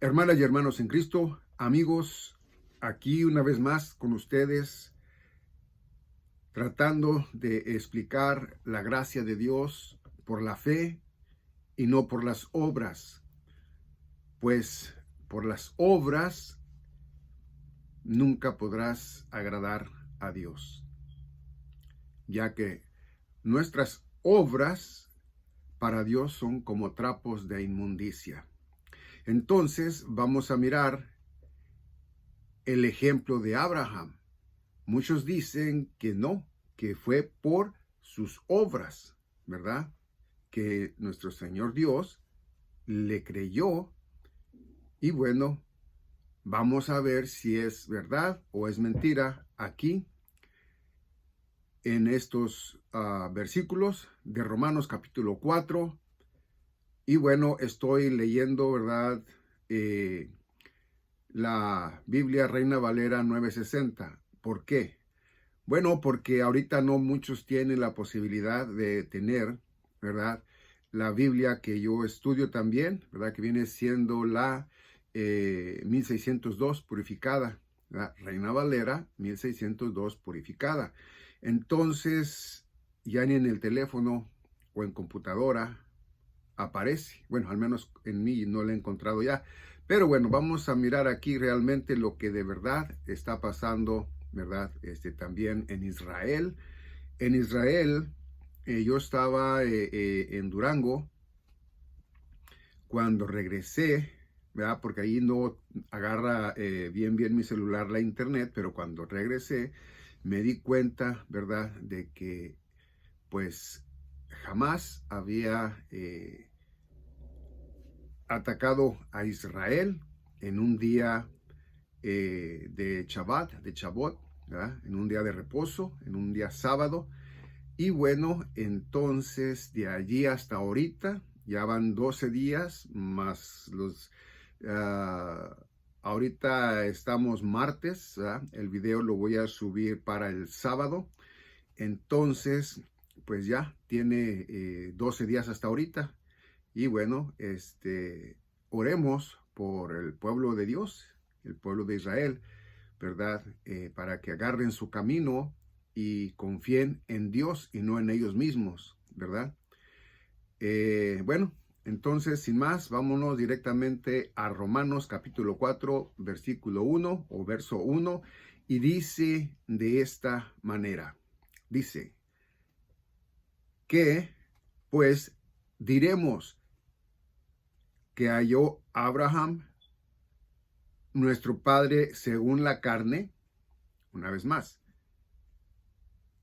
Hermanas y hermanos en Cristo, amigos, aquí una vez más con ustedes, tratando de explicar la gracia de Dios por la fe y no por las obras, pues por las obras nunca podrás agradar a Dios, ya que nuestras obras para Dios son como trapos de inmundicia. Entonces vamos a mirar el ejemplo de Abraham. Muchos dicen que no, que fue por sus obras, ¿verdad? Que nuestro Señor Dios le creyó y bueno, vamos a ver si es verdad o es mentira aquí en estos versículos de Romanos capítulo 4. Y bueno, estoy leyendo, ¿verdad? La Biblia Reina Valera 960. ¿Por qué? Bueno, porque ahorita no muchos tienen la posibilidad de tener, ¿verdad? La Biblia que yo estudio también, ¿verdad? Que viene siendo la 1602 purificada, ¿verdad? Reina Valera 1602 purificada. Entonces, ya ni en el teléfono o en computadora aparece. Bueno, al menos en mí no la he encontrado ya. Pero bueno, vamos a mirar aquí realmente lo que de verdad está pasando, ¿verdad? También en Israel. En Israel, yo estaba en Durango cuando regresé, ¿verdad? Porque ahí no agarra bien mi celular la internet, pero cuando regresé me di cuenta, ¿verdad? De que pues jamás había atacado a Israel en un día de Shabbat, de Shabbat, ¿verdad? En un día de reposo, en un día sábado. Y bueno, entonces de allí hasta ahorita, ya van 12 días más los... ahorita estamos martes, ¿verdad? El video lo voy a subir para el sábado. Entonces, pues ya tiene 12 días hasta ahorita. Y bueno, oremos por el pueblo de Dios, el pueblo de Israel, ¿verdad? Para que agarren su camino y confíen en Dios y no en ellos mismos, ¿verdad? Bueno, entonces, sin más, vámonos directamente a Romanos capítulo 4, versículo 1 o verso 1, y dice de esta manera, dice, que pues diremos que halló Abraham, nuestro padre según la carne, una vez más.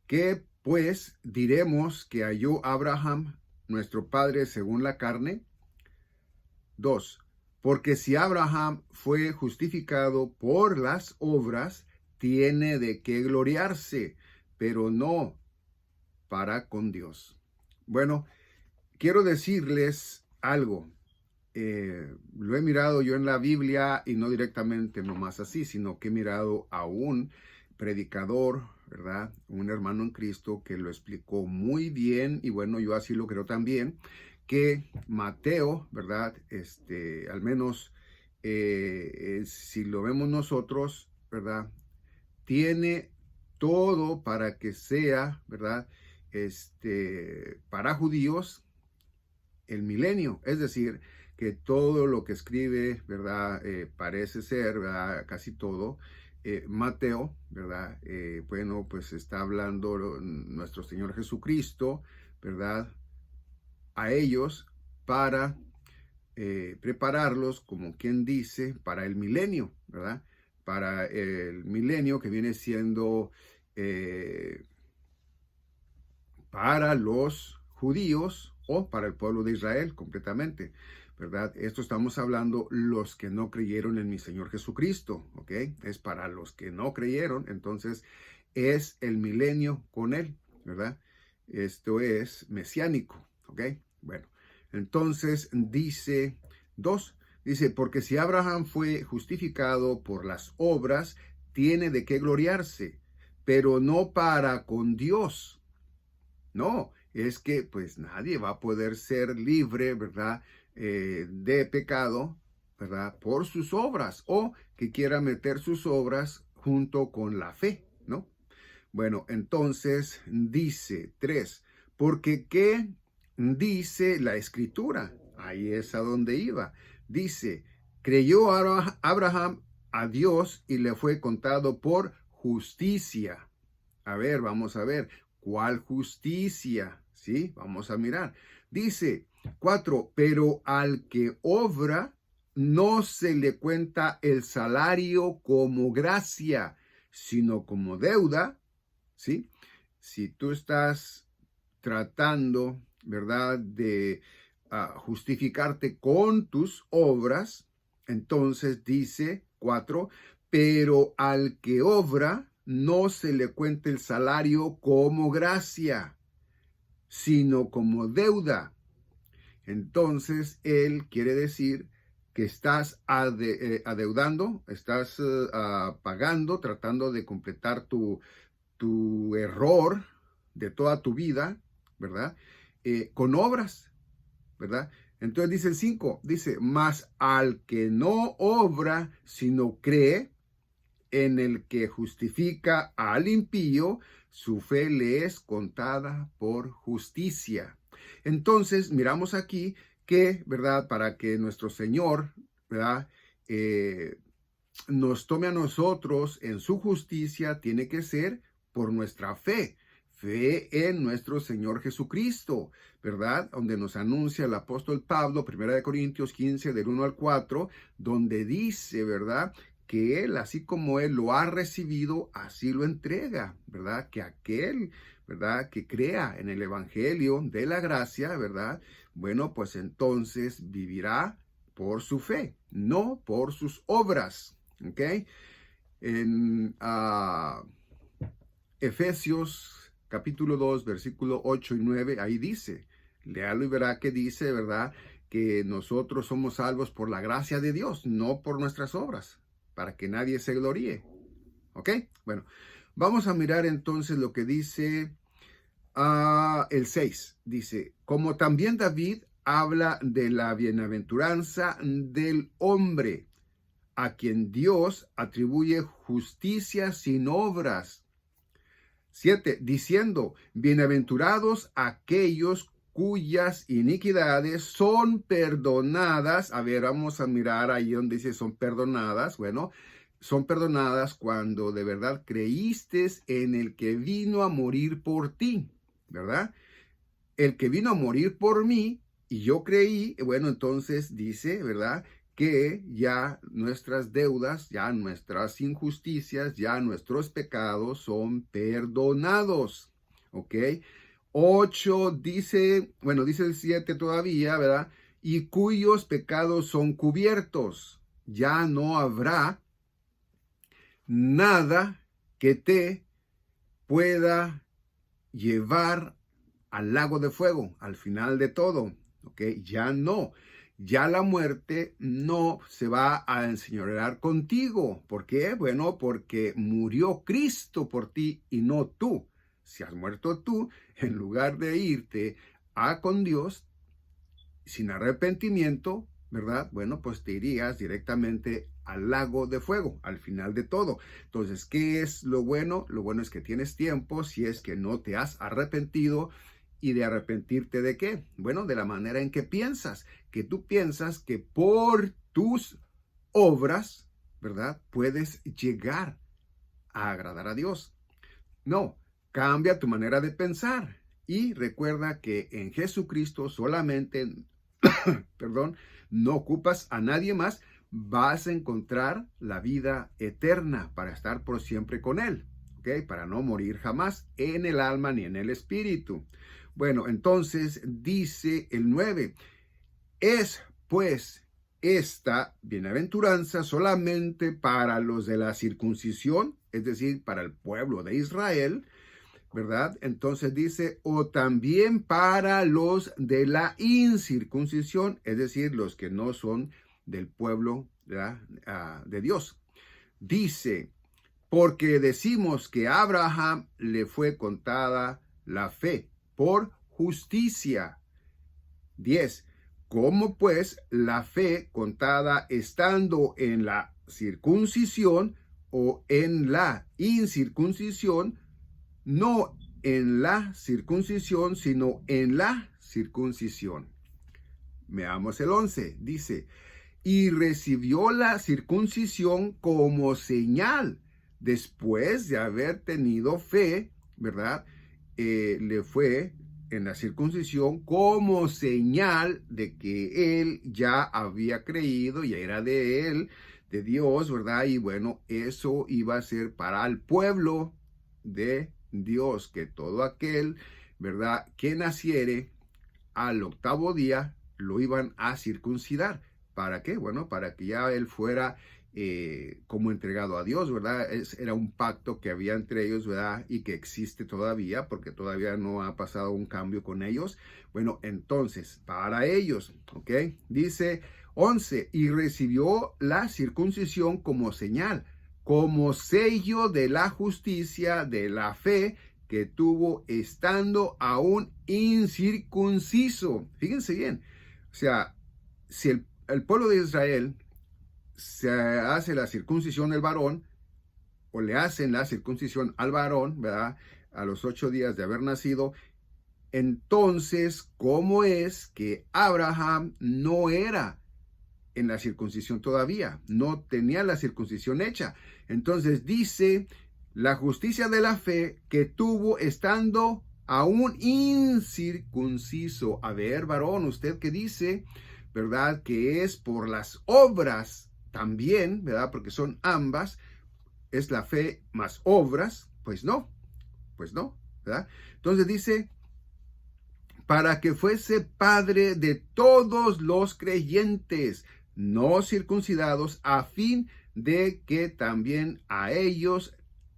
¿Qué pues diremos que halló Abraham, nuestro padre según la carne? 2. Porque si Abraham fue justificado por las obras, tiene de qué gloriarse, pero no para con Dios. Bueno, quiero decirles algo. Lo he mirado yo en la Biblia y no directamente nomás así, sino que he mirado a un predicador, ¿verdad? Un hermano en Cristo que lo explicó muy bien y bueno, yo así lo creo también, que Mateo, ¿verdad? Al menos si lo vemos nosotros, ¿verdad? Tiene todo para que sea, ¿verdad? Para judíos el milenio, es decir, que todo lo que escribe, ¿verdad? Parece ser, ¿verdad? Casi todo. Mateo, ¿verdad? Bueno, pues está hablando nuestro Señor Jesucristo, ¿verdad? A ellos para prepararlos, como quien dice, para el milenio, ¿verdad? Para el milenio que viene siendo para los judíos o para el pueblo de Israel completamente, ¿verdad? Esto estamos hablando los que no creyeron en mi Señor Jesucristo, ¿ok? Es para los que no creyeron, entonces es el milenio con él, ¿verdad? Esto es mesiánico, ¿ok? Bueno, entonces dice 2, dice, porque si Abraham fue justificado por las obras, tiene de qué gloriarse, pero no para con Dios. No, es que pues nadie va a poder ser libre, ¿verdad? De pecado, ¿verdad? Por sus obras, o que quiera meter sus obras junto con la fe, ¿no? Bueno, entonces dice 3, porque ¿qué dice la escritura? Ahí es a donde iba. Dice, creyó Abraham a Dios y le fue contado por justicia. A ver, vamos a ver, ¿cuál justicia? ¿Sí? Vamos a mirar. Dice 4, pero al que obra no se le cuenta el salario como gracia, sino como deuda. ¿Sí? Si tú estás tratando, ¿verdad?, de justificarte con tus obras, entonces dice 4, pero al que obra no se le cuenta el salario como gracia, sino como deuda. Entonces, él quiere decir que estás adeudando, estás pagando, tratando de completar tu error de toda tu vida, ¿verdad? Con obras, ¿verdad? Entonces dice el 5, dice, mas al que no obra, sino cree en el que justifica al impío, su fe le es contada por justicia. Entonces, miramos aquí que, ¿verdad? Para que nuestro Señor, ¿verdad? Nos tome a nosotros en su justicia, tiene que ser por nuestra fe. Fe en nuestro Señor Jesucristo, ¿verdad? Donde nos anuncia el apóstol Pablo, 1 Corintios 15, del 1 al 4, donde dice, ¿verdad?, que él, así como él lo ha recibido, así lo entrega, ¿verdad? Que aquel, ¿verdad?, que crea en el evangelio de la gracia, ¿verdad?, bueno, pues entonces vivirá por su fe, no por sus obras, ¿ok? En Efesios capítulo 2, versículo 8 y 9, ahí dice, léalo y verá que dice, ¿verdad?, que nosotros somos salvos por la gracia de Dios, no por nuestras obras, para que nadie se gloríe. ¿Ok? Bueno, vamos a mirar entonces lo que dice el 6. Dice, como también David habla de la bienaventuranza del hombre, a quien Dios atribuye justicia sin obras. 7, diciendo, bienaventurados aquellos cuyas iniquidades son perdonadas. A ver, vamos a mirar ahí donde dice son perdonadas. Bueno, son perdonadas cuando de verdad creíste en el que vino a morir por ti, ¿verdad? El que vino a morir por mí y yo creí, bueno, entonces dice, ¿verdad?, que ya nuestras deudas, ya nuestras injusticias, ya nuestros pecados son perdonados, ¿ok? 8 dice, bueno, dice el 7 todavía, ¿verdad? Y cuyos pecados son cubiertos. Ya no habrá nada que te pueda llevar al lago de fuego, al final de todo, ¿ok? Ya no. Ya la muerte no se va a enseñorear contigo. ¿Por qué? Bueno, porque murió Cristo por ti y no tú. Si has muerto tú, en lugar de irte con Dios sin arrepentimiento, ¿verdad? Bueno, pues te irías directamente al lago de fuego, al final de todo. Entonces, ¿qué es lo bueno? Lo bueno es que tienes tiempo si es que no te has arrepentido. ¿Y de arrepentirte de qué? Bueno, de la manera en que piensas, que tú piensas que por tus obras, ¿verdad?, puedes llegar a agradar a Dios. No, cambia tu manera de pensar y recuerda que en Jesucristo solamente, perdón, no ocupas a nadie más, vas a encontrar la vida eterna para estar por siempre con Él, ¿ok? Para no morir jamás en el alma ni en el espíritu. Bueno, entonces dice el 9, es pues esta bienaventuranza solamente para los de la circuncisión, es decir, para el pueblo de Israel, ¿verdad? Entonces dice, o también para los de la incircuncisión, es decir, los que no son del pueblo, ¿verdad?, de Dios. Dice, porque decimos que a Abraham le fue contada la fe por justicia. 10. como pues la fe contada estando en la circuncisión o en la incircuncisión, no en la circuncisión, sino en la circuncisión. Veamos el 11, dice, y recibió la circuncisión como señal, después de haber tenido fe, ¿verdad? Le fue en la circuncisión como señal de que él ya había creído, ya era de él, de Dios, ¿verdad? Y bueno, eso iba a ser para el pueblo de Dios, que todo aquel, ¿verdad?, que naciere al octavo día lo iban a circuncidar. ¿Para qué? Bueno, para que ya él fuera como entregado a Dios, ¿verdad? Era un pacto que había entre ellos, ¿verdad? Y que existe todavía, porque todavía no ha pasado un cambio con ellos. Bueno, entonces, para ellos, ¿ok? Dice 11, y recibió la circuncisión como señal, como sello de la justicia, de la fe que tuvo estando aún incircunciso. Fíjense bien, o sea, si el pueblo de Israel se hace la circuncisión del varón, o le hacen la circuncisión al varón, ¿verdad?, a los 8 días de haber nacido, entonces, ¿cómo es que Abraham no era en la circuncisión todavía? No tenía la circuncisión hecha. Entonces dice, la justicia de la fe que tuvo estando aún incircunciso. A ver, varón, ¿usted qué dice? ¿Verdad? Que es por las obras también, ¿verdad? Porque son ambas. ¿Es la fe más obras? Pues no, ¿verdad? Entonces dice, para que fuese padre de todos los creyentes no circuncidados, a fin de que también a ellos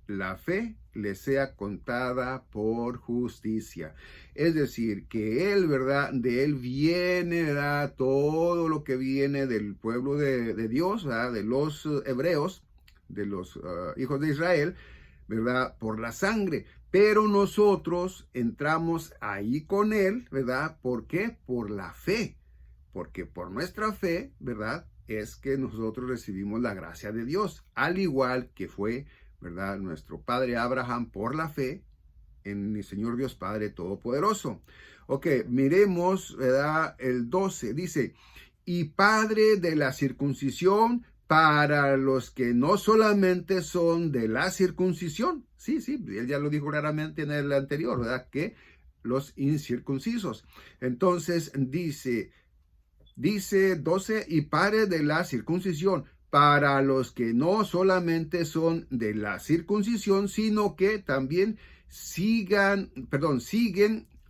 la fe les sea contada por justicia. Es decir, que él, ¿verdad? De él viene, ¿verdad?, todo lo que viene del pueblo de Dios, ¿verdad?, de los hebreos, de los hijos de Israel, ¿verdad?, por la sangre. Pero nosotros entramos ahí con él, ¿verdad? ¿Por qué? Por la fe. Porque por nuestra fe, ¿verdad?, es que nosotros recibimos la gracia de Dios. Al igual que fue, ¿verdad?, nuestro padre Abraham por la fe en mi Señor Dios Padre Todopoderoso. Ok, miremos, ¿verdad?, el 12. Dice, y padre de la circuncisión para los que no solamente son de la circuncisión. Sí, él ya lo dijo claramente en el anterior, ¿verdad?, que los incircuncisos. Entonces dice 12, y padre de la circuncisión para los que no solamente son de la circuncisión, sino que también siguen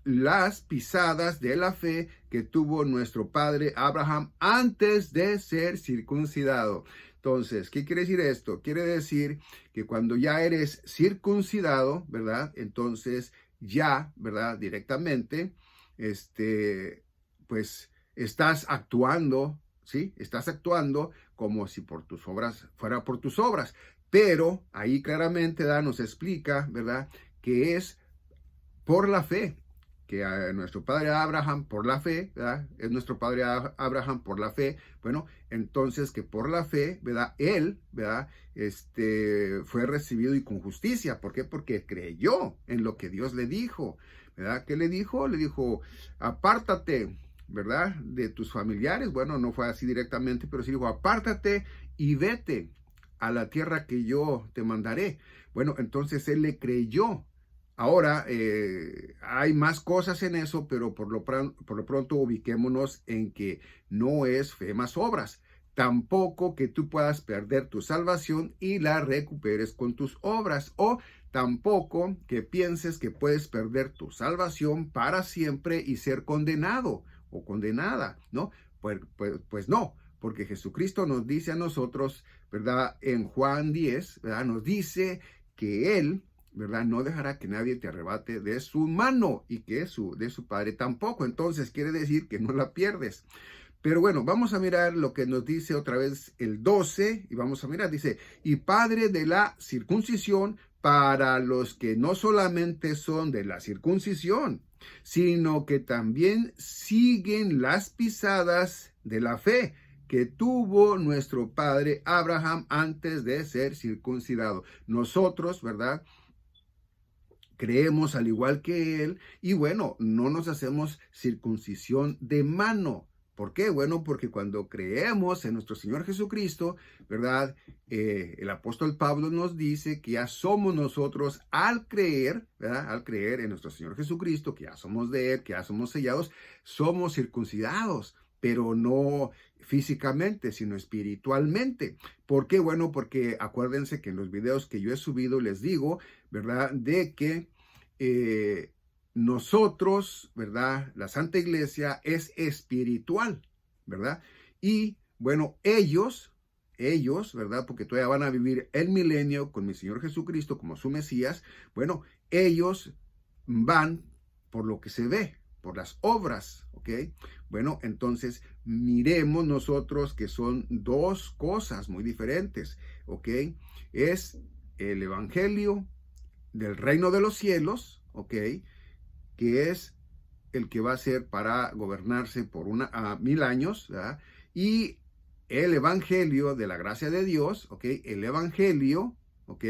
las pisadas de la fe que tuvo nuestro padre Abraham antes de ser circuncidado. Entonces, ¿qué quiere decir esto? Quiere decir que cuando ya eres circuncidado, ¿verdad?, entonces ya, ¿verdad?, directamente, pues estás actuando, ¿sí? Estás actuando como si por tus obras, fuera por tus obras. Pero ahí claramente nos explica, ¿verdad?, que es por la fe, que a nuestro padre Abraham por la fe, ¿verdad?, es nuestro padre Abraham por la fe. Bueno, entonces que por la fe, ¿verdad?, él, ¿verdad?, fue recibido y con justicia. ¿Por qué? Porque creyó en lo que Dios le dijo, ¿verdad? ¿Qué le dijo? Le dijo, apártate, ¿verdad?, de tus familiares. Bueno, no fue así directamente, pero sí dijo, apártate y vete a la tierra que yo te mandaré. Bueno, entonces él le creyó. Ahora, hay más cosas en eso, pero por lo pronto ubiquémonos en que no es fe más obras. Tampoco que tú puedas perder tu salvación y la recuperes con tus obras, o tampoco que pienses que puedes perder tu salvación para siempre y ser condenado o condenada, ¿no? Pues no, porque Jesucristo nos dice a nosotros, ¿verdad?, en Juan 10, ¿verdad?, nos dice que Él, ¿verdad?, no dejará que nadie te arrebate de su mano, y que de su Padre tampoco. Entonces quiere decir que no la pierdes. Pero bueno, vamos a mirar lo que nos dice otra vez el 12, y vamos a mirar, dice, y padre de la circuncisión para los que no solamente son de la circuncisión, sino que también siguen las pisadas de la fe que tuvo nuestro padre Abraham antes de ser circuncidado. Nosotros, ¿verdad? Creemos al igual que él y bueno, no nos hacemos circuncisión de mano. ¿Por qué? Bueno, porque cuando creemos en nuestro Señor Jesucristo, ¿verdad? El apóstol Pablo nos dice que ya somos nosotros al creer, ¿verdad? Al creer en nuestro Señor Jesucristo, que ya somos de Él, que ya somos sellados, somos circuncidados, pero no físicamente, sino espiritualmente. ¿Por qué? Bueno, porque acuérdense que en los videos que yo he subido les digo, ¿verdad? De que nosotros, ¿verdad? La Santa Iglesia es espiritual, ¿verdad? Y bueno, ellos, ¿verdad? Porque todavía van a vivir el milenio con mi Señor Jesucristo como su Mesías. Bueno, ellos van por lo que se ve, por las obras, ¿ok? Bueno, entonces miremos nosotros que son dos cosas muy diferentes, ¿ok? Es el Evangelio del reino de los cielos, ¿ok? Que es el que va a ser para gobernarse por 1000 años, ¿verdad? Y el evangelio de la gracia de Dios, ¿ok? El evangelio, ¿ok?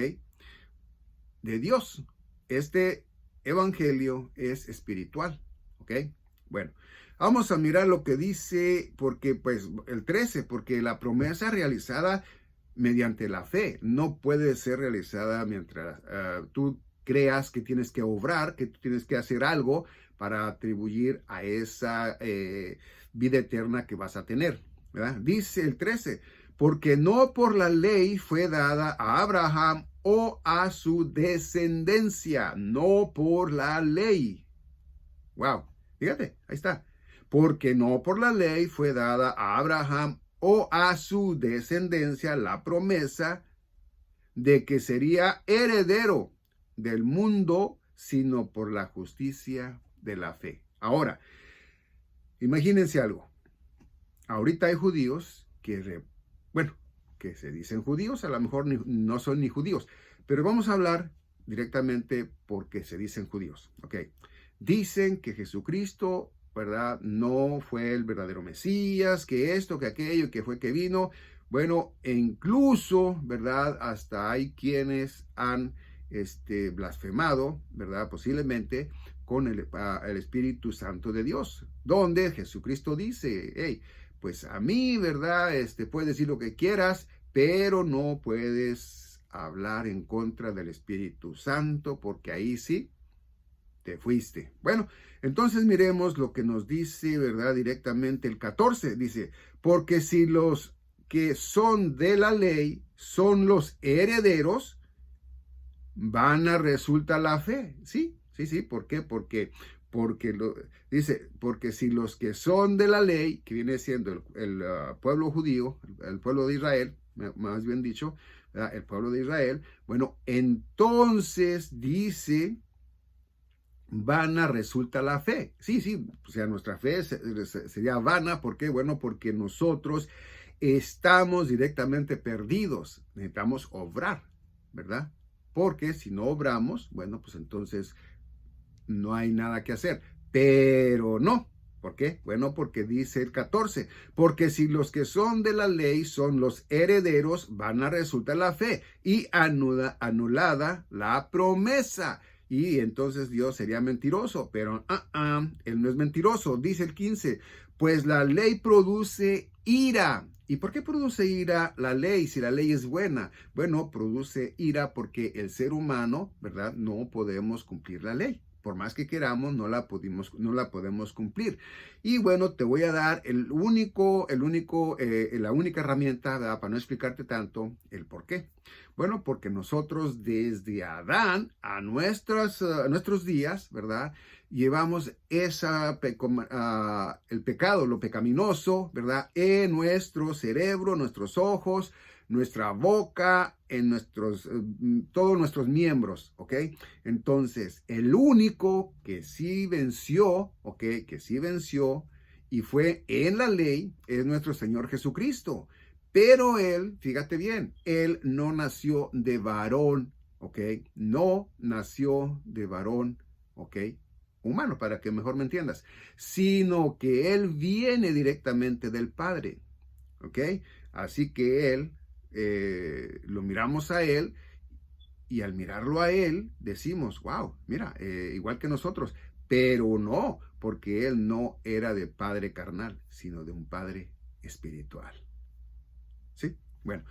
De Dios. Este evangelio es espiritual, ¿ok? Bueno, vamos a mirar lo que dice, porque pues el 13, porque la promesa realizada mediante la fe no puede ser realizada mientras tú creas que tienes que obrar, que tú tienes que hacer algo para atribuir a esa vida eterna que vas a tener, ¿verdad? Dice el 13, porque no por la ley fue dada a Abraham o a su descendencia, no por la ley. Wow, fíjate, ahí está. Porque no por la ley fue dada a Abraham o a su descendencia la promesa de que sería heredero del mundo, sino por la justicia de la fe. Ahora, imagínense algo. Ahorita hay judíos bueno, que se dicen judíos, a lo mejor no son ni judíos, pero vamos a hablar directamente porque se dicen judíos, ¿ok? Dicen que Jesucristo, ¿verdad? No fue el verdadero Mesías, que esto, que aquello, que fue que vino. Bueno, e incluso, ¿verdad? Hasta hay quienes han blasfemado, ¿verdad? Posiblemente con el Espíritu Santo de Dios, donde Jesucristo dice, hey, pues a mí, ¿verdad? Puedes decir lo que quieras, pero no puedes hablar en contra del Espíritu Santo, porque ahí sí te fuiste. Bueno, entonces miremos lo que nos dice, ¿verdad? Directamente el 14, dice, porque si los que son de la ley son los herederos, vana resulta la fe. Sí, sí, sí, ¿por qué? Porque dice, porque si los que son de la ley, que viene siendo el pueblo judío, el pueblo de Israel, más bien dicho, ¿verdad? El pueblo de Israel, bueno, entonces dice, vana resulta la fe. Sí, sí, o sea, nuestra fe sería vana, ¿por qué? Bueno, porque nosotros estamos directamente perdidos, necesitamos obrar, ¿verdad? Porque si no obramos, bueno, pues entonces no hay nada que hacer. Pero no. ¿Por qué? Bueno, porque dice el 14, porque si los que son de la ley son los herederos, van a resultar la fe y anulada la promesa. Y entonces Dios sería mentiroso, pero Él no es mentiroso. Dice el 15, pues la ley produce ira. ¿Y por qué produce ira la ley si la ley es buena? Bueno, produce ira porque el ser humano, ¿verdad? No podemos cumplir la ley. Por más que queramos, no la podemos cumplir. Y bueno, te voy a dar la única herramienta, ¿verdad? Para no explicarte tanto el por qué. Bueno, porque nosotros desde Adán a nuestros días, ¿verdad? Llevamos el pecado, lo pecaminoso, ¿verdad? En nuestro cerebro, nuestros ojos, nuestra boca, en todos nuestros miembros, ¿ok? Entonces, el único que sí venció, ¿ok? Que sí venció y fue en la ley es nuestro Señor Jesucristo. Pero él, fíjate bien, él no nació de varón, ¿ok? No nació de varón, ¿ok? humano, para que mejor me entiendas, sino que Él viene directamente del Padre, ¿ok? Así que Él, lo miramos a Él, y al mirarlo a Él, decimos, wow, mira, igual que nosotros, pero no, porque Él no era de padre carnal, sino de un padre espiritual. ¿Sí? Bueno,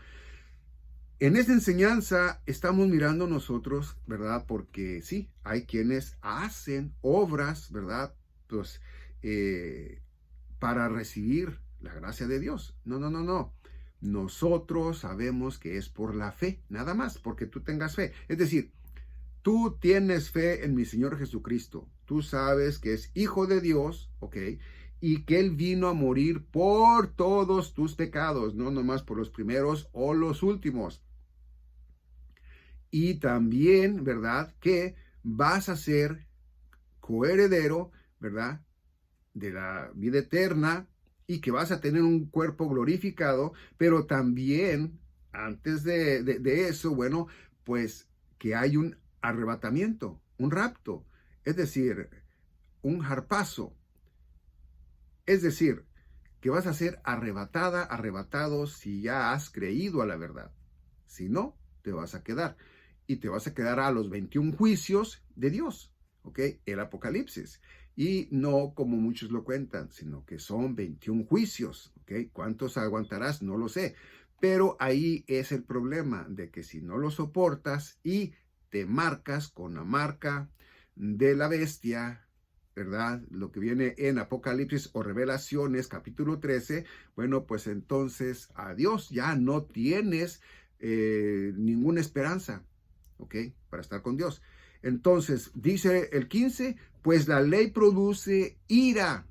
en esta enseñanza estamos mirando nosotros, ¿verdad? Porque sí, hay quienes hacen obras, ¿verdad? Pues para recibir la gracia de Dios. No, no, no, no. Nosotros sabemos que es por la fe, nada más, porque tú tengas fe. Es decir, tú tienes fe en mi Señor Jesucristo. Tú sabes que es Hijo de Dios, ¿ok? Y que Él vino a morir por todos tus pecados, no nomás por los primeros o los últimos. Y también, ¿verdad? Que vas a ser coheredero, ¿verdad? De la vida eterna y que vas a tener un cuerpo glorificado, pero también, antes de eso, bueno, pues que hay un arrebatamiento, un rapto, es decir, un harpazo, es decir, que vas a ser arrebatada, arrebatado si ya has creído a la verdad. Si no, te vas a quedar. Y te vas a quedar a los 21 juicios de Dios, ¿ok? El Apocalipsis. Y no como muchos lo cuentan, sino que son 21 juicios, ¿ok? ¿Cuántos aguantarás? No lo sé. Pero ahí es el problema de que si no lo soportas y te marcas con la marca de la bestia, ¿verdad? Lo que viene en Apocalipsis o Revelaciones, capítulo 13, bueno, pues entonces adiós, ya no tienes ninguna esperanza, ¿ok? Para estar con Dios. Entonces, dice el 15, pues la ley produce ira,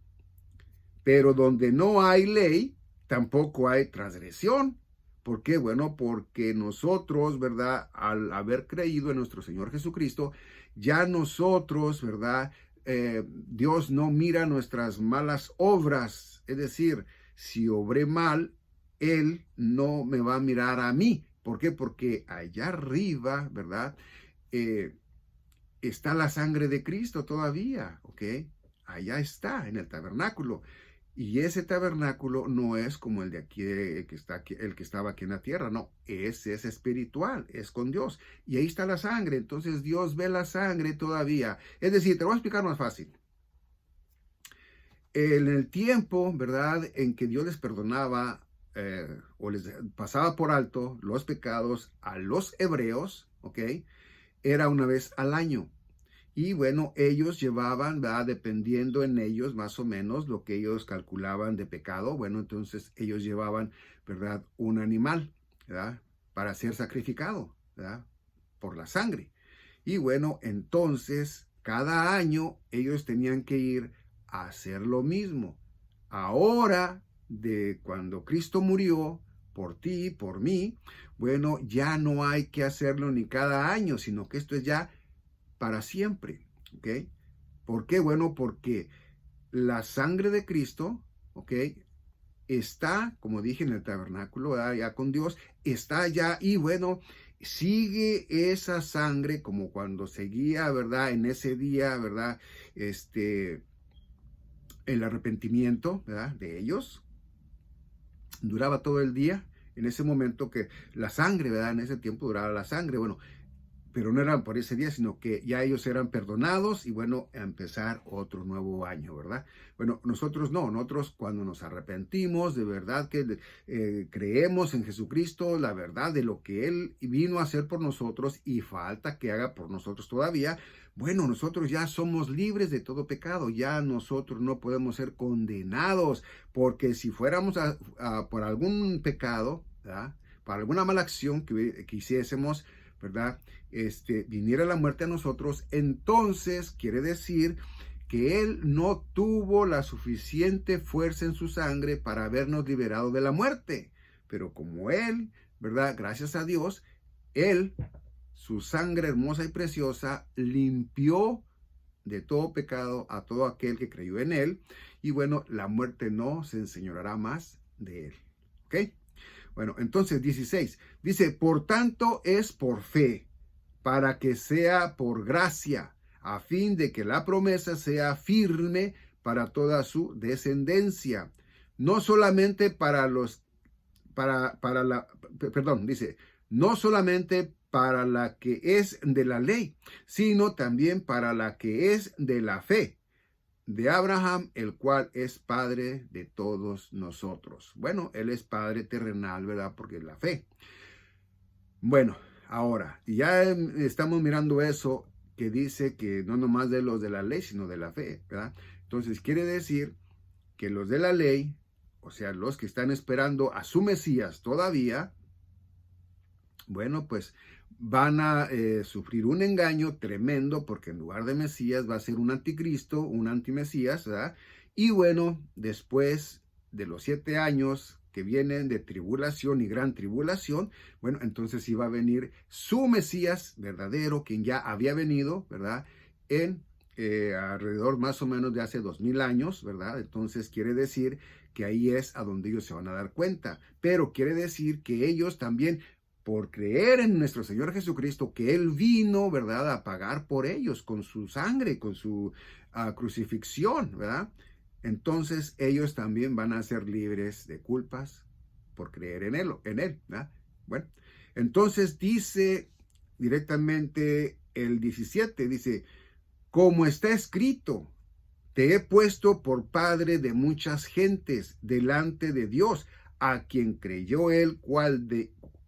pero donde no hay ley, tampoco hay transgresión. ¿Por qué? Bueno, porque nosotros, ¿verdad? Al haber creído en nuestro Señor Jesucristo, ya nosotros, ¿verdad? Dios no mira nuestras malas obras. Es decir, si obré mal, Él no me va a mirar a mí. ¿Por qué? Porque allá arriba, ¿verdad? Está la sangre de Cristo todavía, ¿ok? Allá está, en el tabernáculo. Y ese tabernáculo no es como el de aquí, el que estaba aquí en la tierra, no, ese es espiritual, es con Dios. Y ahí está la sangre, entonces Dios ve la sangre todavía. Es decir, te lo voy a explicar más fácil. En el tiempo, ¿verdad?, en que Dios les perdonaba o les pasaba por alto los pecados a los hebreos, ¿ok? Era una vez al año. Y bueno, ellos llevaban, ¿verdad? Dependiendo en ellos más o menos lo que ellos calculaban de pecado. Bueno, entonces ellos llevaban, ¿verdad? Un animal, ¿verdad? Para ser sacrificado, ¿verdad? Por la sangre. Y bueno, entonces cada año ellos tenían que ir a hacer lo mismo. Ahora, de cuando Cristo murió por ti, por mí, bueno, ya no hay que hacerlo ni cada año, sino que esto es ya para siempre, ¿ok? ¿Por qué? Bueno, porque la sangre de Cristo, ¿ok? Está, como dije, en el tabernáculo, ¿verdad? Ya con Dios, está allá y bueno, sigue esa sangre como cuando seguía, ¿verdad? En ese día, ¿verdad? El arrepentimiento, ¿verdad? De ellos, duraba todo el día. En ese momento que la sangre, ¿verdad? En ese tiempo duraba la sangre. Bueno, pero no eran por ese día, sino que ya ellos eran perdonados y bueno, a empezar otro nuevo año, ¿verdad? Bueno, nosotros no, nosotros cuando nos arrepentimos, de verdad que creemos en Jesucristo, la verdad de lo que Él vino a hacer por nosotros y falta que haga por nosotros todavía, bueno, nosotros ya somos libres de todo pecado, ya nosotros no podemos ser condenados, porque si fuéramos por algún pecado, ¿verdad? Para alguna mala acción que hiciésemos, ¿verdad? Viniera la muerte a nosotros, entonces quiere decir que Él no tuvo la suficiente fuerza en su sangre para habernos liberado de la muerte. Pero como Él, ¿verdad? Gracias a Dios, Él, su sangre hermosa y preciosa, limpió de todo pecado a todo aquel que creyó en Él. Y bueno, la muerte no se enseñoreará más de Él. ¿Ok? Bueno, entonces 16, dice, por tanto es por fe, para que sea por gracia. a fin de que la promesa sea firme para toda su descendencia, no solamente para los, para la, perdón, dice, no solamente para la que es de la ley, sino también para la que es de la fe de Abraham, el cual es padre de todos nosotros. Bueno, él es padre terrenal, ¿verdad? Porque es la fe. Bueno, ahora, ya estamos mirando eso que dice que no nomás de los de la ley, sino de la fe, ¿verdad? Entonces quiere decir que los de la ley, o sea, los que están esperando a su Mesías todavía, bueno, pues van a sufrir un engaño tremendo porque en lugar de Mesías va a ser un anticristo, un antimesías, ¿verdad? Y bueno, después de los 7 años que vienen de tribulación y gran tribulación, bueno, entonces iba a venir su Mesías verdadero, quien ya había venido, ¿verdad? En alrededor más o menos de hace 2000 años, ¿verdad? Entonces quiere decir que ahí es a donde ellos se van a dar cuenta, pero quiere decir que ellos también por creer en nuestro Señor Jesucristo, que Él vino, ¿verdad?, a pagar por ellos con su sangre, con su crucifixión, ¿verdad? Entonces ellos también van a ser libres de culpas por creer en Él, ¿verdad? Bueno, entonces dice directamente el 17, dice, como está escrito, te he puesto por padre de muchas gentes delante de Dios, a quien creyó él, cual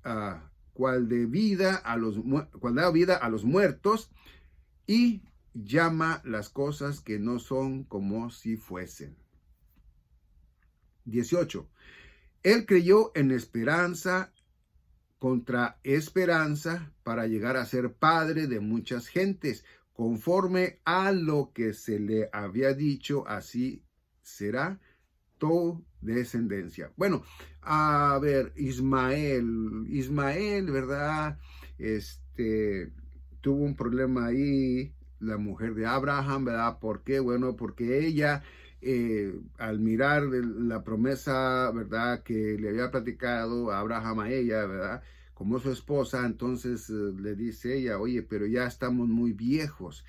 da vida a los muertos y llama las cosas que no son como si fuesen. 18. Él creyó en esperanza contra esperanza para llegar a ser padre de muchas gentes, conforme a lo que se le había dicho, así será tu descendencia. Bueno, a ver, Ismael, ¿verdad? Tuvo un problema ahí, la mujer de Abraham, ¿verdad? ¿Por qué? Bueno, porque ella, al mirar la promesa, ¿verdad?, que le había platicado a Abraham a ella, ¿verdad?, como su esposa, entonces le dice ella, oye, pero ya estamos muy viejos.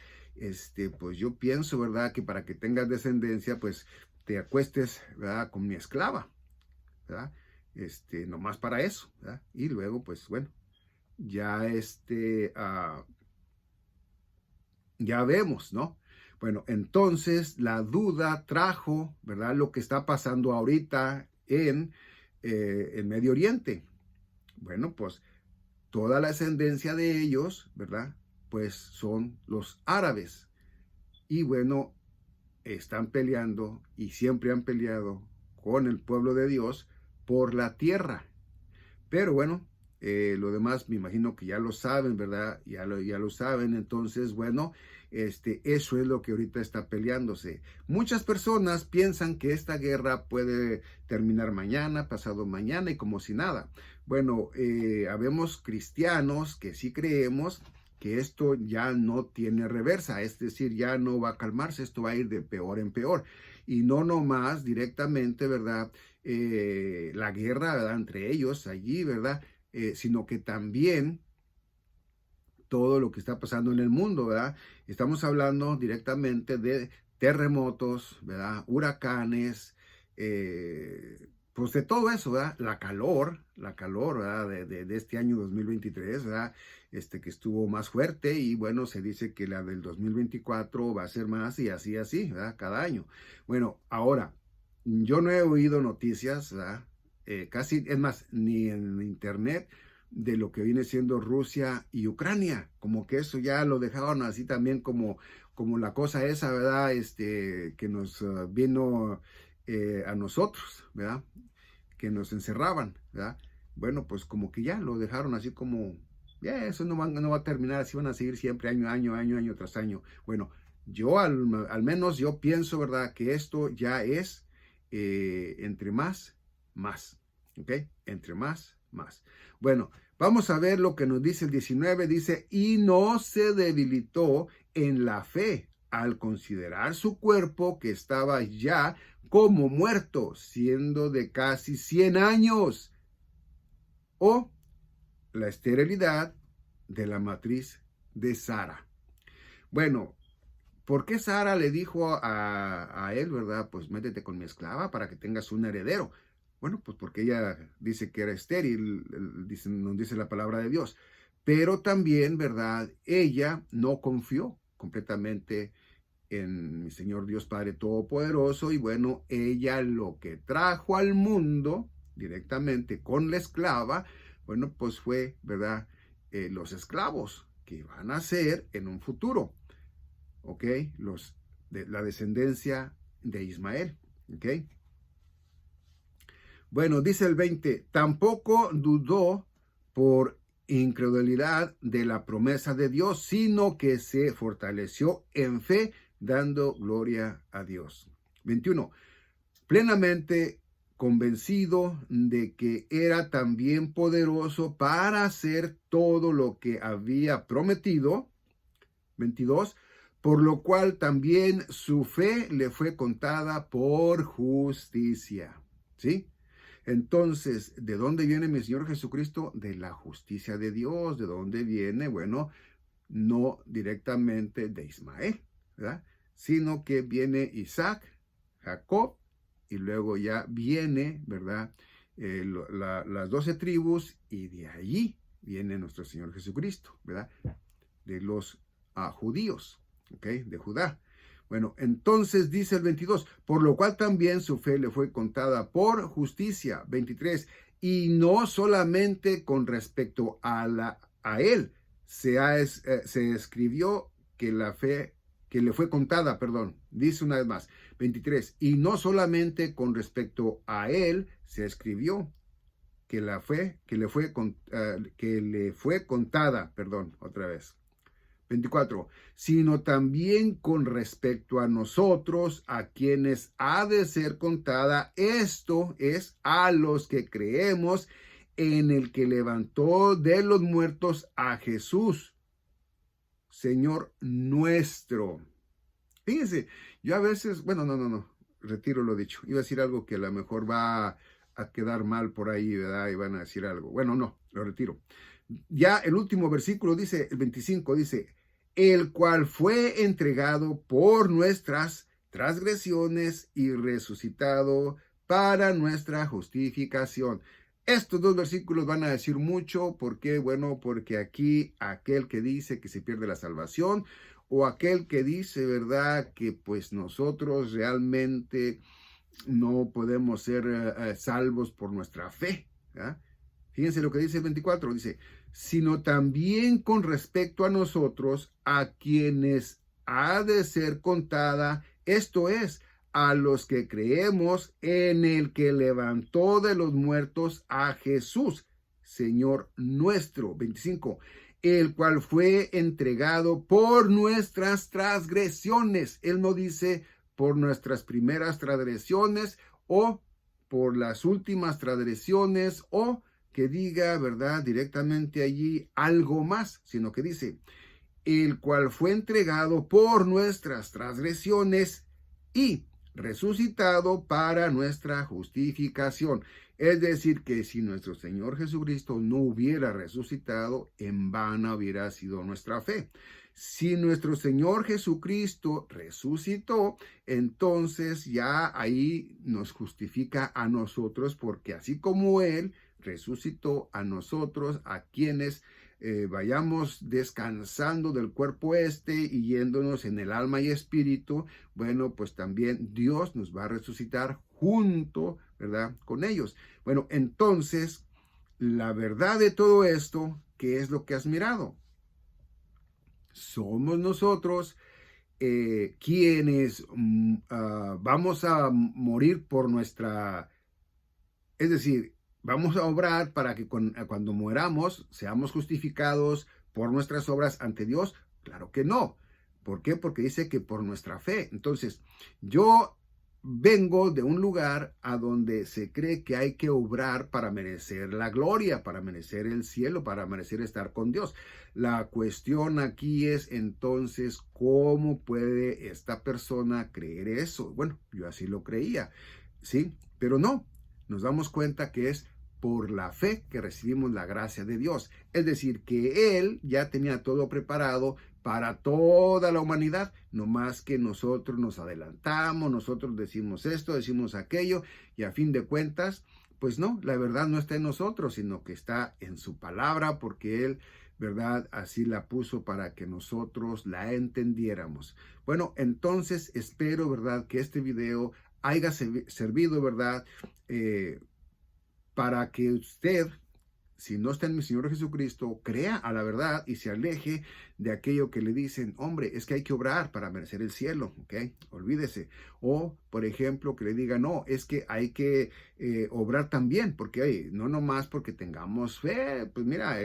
Pues yo pienso, ¿verdad?, que para que tengas descendencia, pues te acuestes, ¿verdad?, con mi esclava, ¿verdad? Nomás para eso, ¿verdad? Y luego, pues bueno, ya ya vemos, ¿no? Bueno, entonces la duda trajo, ¿verdad?, lo que está pasando ahorita en Medio Oriente. Bueno, pues toda la ascendencia de ellos, ¿verdad?, pues son los árabes. Y bueno, están peleando y siempre han peleado con el pueblo de Dios por la tierra. Pero bueno, lo demás me imagino que ya lo saben, ¿verdad? Ya lo saben. Entonces, bueno, eso es lo que ahorita está peleándose. Muchas personas piensan que esta guerra puede terminar mañana, pasado mañana y como si nada. Bueno, habemos cristianos que sí creemos que esto ya no tiene reversa, es decir, ya no va a calmarse, esto va a ir de peor en peor. Y no nomás directamente, ¿verdad?, la guerra, ¿verdad?, entre ellos allí, ¿verdad?, sino que también todo lo que está pasando en el mundo, ¿verdad? Estamos hablando directamente de terremotos, ¿verdad?, huracanes, pues de todo eso, ¿verdad? La calor, ¿verdad?, de este año 2023, ¿verdad?, que estuvo más fuerte y bueno, se dice que la del 2024 va a ser más y así, ¿verdad?, cada año. Bueno, ahora, yo no he oído noticias, ¿verdad?, casi, es más, ni en internet, de lo que viene siendo Rusia y Ucrania, como que eso ya lo dejaron así también como la cosa esa, ¿verdad?, que nos vino a nosotros, ¿verdad?, que nos encerraban, ¿verdad? Bueno, pues como que ya lo dejaron así como, ya eso no va a terminar, así van a seguir siempre año tras año. Bueno, yo al menos yo pienso, ¿verdad?, que esto ya es entre más, ¿ok? Entre más. Bueno, vamos a ver lo que nos dice el 19, dice, y no se debilitó en la fe al considerar su cuerpo que estaba ya como muerto, siendo de casi 100 años, o la esterilidad de la matriz de Sara. Bueno, ¿por qué Sara le dijo a él, verdad? Pues métete con mi esclava para que tengas un heredero. Bueno, pues porque ella dice que era estéril, nos dice la palabra de Dios. Pero también, ¿verdad? Ella no confió completamente en mi Señor Dios Padre Todopoderoso, y bueno, ella lo que trajo al mundo directamente con la esclava, bueno, pues fue, ¿verdad? Los esclavos que van a ser en un futuro, ¿ok? La descendencia de Ismael, ¿ok? Bueno, dice el 20, tampoco dudó por incredulidad de la promesa de Dios, sino que se fortaleció en fe, dando gloria a Dios. 21. Plenamente convencido de que era también poderoso para hacer todo lo que había prometido. 22. Por lo cual también su fe le fue contada por justicia. ¿Sí? Entonces, ¿de dónde viene mi Señor Jesucristo? De la justicia de Dios. ¿De dónde viene? Bueno, no directamente de Ismael, ¿verdad? Sino que viene Isaac, Jacob, y luego ya viene, ¿verdad? Las 12 tribus, y de allí viene nuestro Señor Jesucristo, ¿verdad? De los judíos, ¿ok? De Judá. Bueno, entonces dice el 22, por lo cual también su fe le fue contada por justicia. 23, y no solamente con respecto a él, se escribió que la fe, que le fue contada, perdón, dice una vez más, 23, y no solamente con respecto a él se escribió que la fe, que le fue contada, perdón, otra vez. 24, sino también con respecto a nosotros, a quienes ha de ser contada, esto es, a los que creemos en el que levantó de los muertos a Jesús, Señor nuestro. Fíjense, yo a veces, bueno, no, retiro lo dicho. Iba a decir algo que a lo mejor va a quedar mal por ahí, ¿verdad? Y van a decir algo. Bueno, no, lo retiro. Ya el último versículo dice, el 25, dice, el cual fue entregado por nuestras transgresiones y resucitado para nuestra justificación. Estos dos versículos van a decir mucho. ¿Por qué? Bueno, porque aquí aquel que dice que se pierde la salvación, o aquel que dice, ¿verdad?, que pues nosotros realmente no podemos ser salvos por nuestra fe, ¿verdad? Fíjense lo que dice el 24, dice, sino también con respecto a nosotros, a quienes ha de ser contada, esto es, a los que creemos en el que levantó de los muertos a Jesús, Señor nuestro. 25, el cual fue entregado por nuestras transgresiones. Él no dice por nuestras primeras transgresiones o por las últimas transgresiones, o que diga, ¿verdad?, directamente allí algo más, sino que dice, el cual fue entregado por nuestras transgresiones y resucitado para nuestra justificación. Es decir, que si nuestro Señor Jesucristo no hubiera resucitado, en vano hubiera sido nuestra fe. Si nuestro Señor Jesucristo resucitó, entonces ya ahí nos justifica a nosotros, porque así como Él resucitó, a nosotros, a quienes vayamos descansando del cuerpo y yéndonos en el alma y espíritu, bueno, pues también Dios nos va a resucitar junto, ¿verdad?, con ellos. Bueno, entonces, la verdad de todo esto, ¿qué es lo que has mirado? Somos nosotros quienes vamos a morir por nuestra, es decir, vamos a obrar para que cuando mueramos seamos justificados por nuestras obras ante Dios. Claro que no. ¿Por qué? Porque dice que por nuestra fe. Entonces, yo vengo de un lugar a donde se cree que hay que obrar para merecer la gloria, para merecer el cielo, para merecer estar con Dios. La cuestión aquí es entonces, ¿cómo puede esta persona creer eso? Bueno, yo así lo creía, ¿sí? Pero no, nos damos cuenta que es por la fe que recibimos la gracia de Dios. Es decir, que Él ya tenía todo preparado para toda la humanidad, no más que nosotros nos adelantamos, nosotros decimos esto, decimos aquello, y a fin de cuentas, pues no, la verdad no está en nosotros, sino que está en su palabra, porque Él, ¿verdad? Así la puso para que nosotros la entendiéramos. Bueno, entonces espero, ¿verdad? Que este video haya servido, ¿verdad? Para que usted, si no está en mi Señor Jesucristo, crea a la verdad y se aleje de aquello que le dicen, hombre, es que hay que obrar para merecer el cielo, ¿ok? Olvídese. O, por ejemplo, que le diga, no, es que hay que obrar también, porque no nomás porque tengamos fe, pues mira,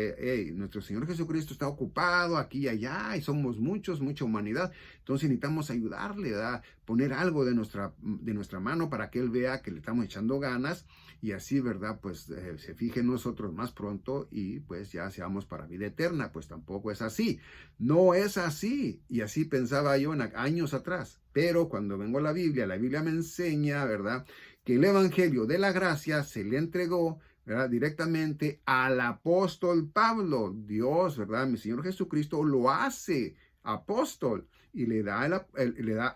nuestro Señor Jesucristo está ocupado aquí y allá y somos muchos, mucha humanidad, entonces necesitamos ayudarle, ¿verdad? Poner algo de nuestra mano para que Él vea que le estamos echando ganas y así, ¿verdad? Pues se fije en nosotros más pronto y pues ya seamos para vida eterna. Pues tampoco es así. No es así. Y así pensaba yo en años atrás. Pero cuando vengo a la Biblia me enseña, ¿verdad? Que el Evangelio de la Gracia se le entregó, ¿verdad? Directamente al apóstol Pablo. Dios, ¿verdad? Mi Señor Jesucristo lo hace apóstol y le da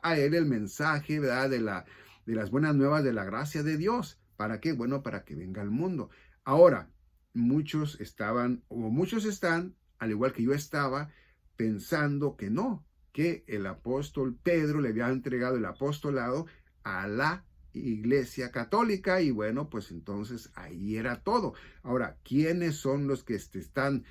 a él el mensaje, ¿verdad? De las buenas nuevas de la gracia de Dios. ¿Para qué? Bueno, para que venga al mundo. Ahora, muchos están, o muchos están, al igual que yo estaba, pensando que no, que el apóstol Pedro le había entregado el apostolado a la Iglesia Católica y bueno, pues entonces ahí era todo. Ahora, ¿quiénes son los que están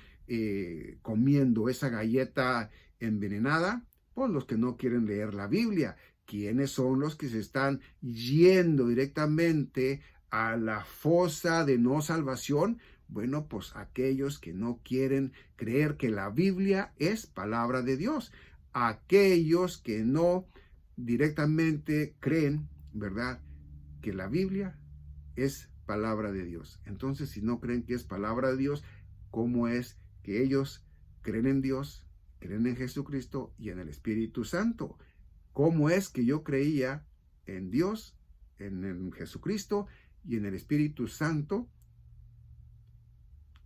comiendo esa galleta envenenada? Pues los que no quieren leer la Biblia. ¿Quiénes son los que se están yendo directamente a la fosa de no salvación? Bueno, pues aquellos que no quieren creer que la Biblia es palabra de Dios. Aquellos que no directamente creen, ¿verdad?, que la Biblia es palabra de Dios. Entonces, si no creen que es palabra de Dios, ¿cómo es que ellos creen en Dios, creen en Jesucristo y en el Espíritu Santo? ¿Cómo es que yo creía en Dios, en Jesucristo y en el Espíritu Santo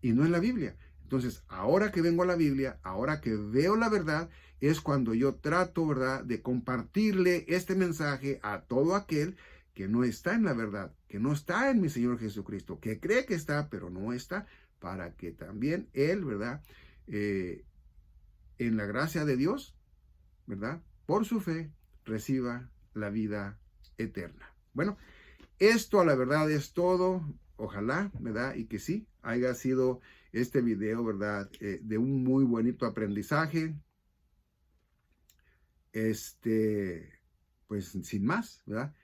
y no en la Biblia? Entonces, ahora que vengo a la Biblia, ahora que veo la verdad, es cuando yo trato, ¿verdad?, de compartirle este mensaje a todo aquel que no está en la verdad, que no está en mi Señor Jesucristo, que cree que está, pero no está, para que también él, ¿verdad?, en la gracia de Dios, ¿verdad?, por su fe, reciba la vida eterna. Bueno, esto a la verdad es todo. Ojalá, ¿verdad? Y que sí, haya sido este video, ¿verdad? De un muy bonito aprendizaje. Pues sin más, ¿verdad?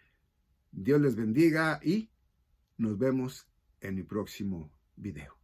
Dios les bendiga y nos vemos en mi próximo video.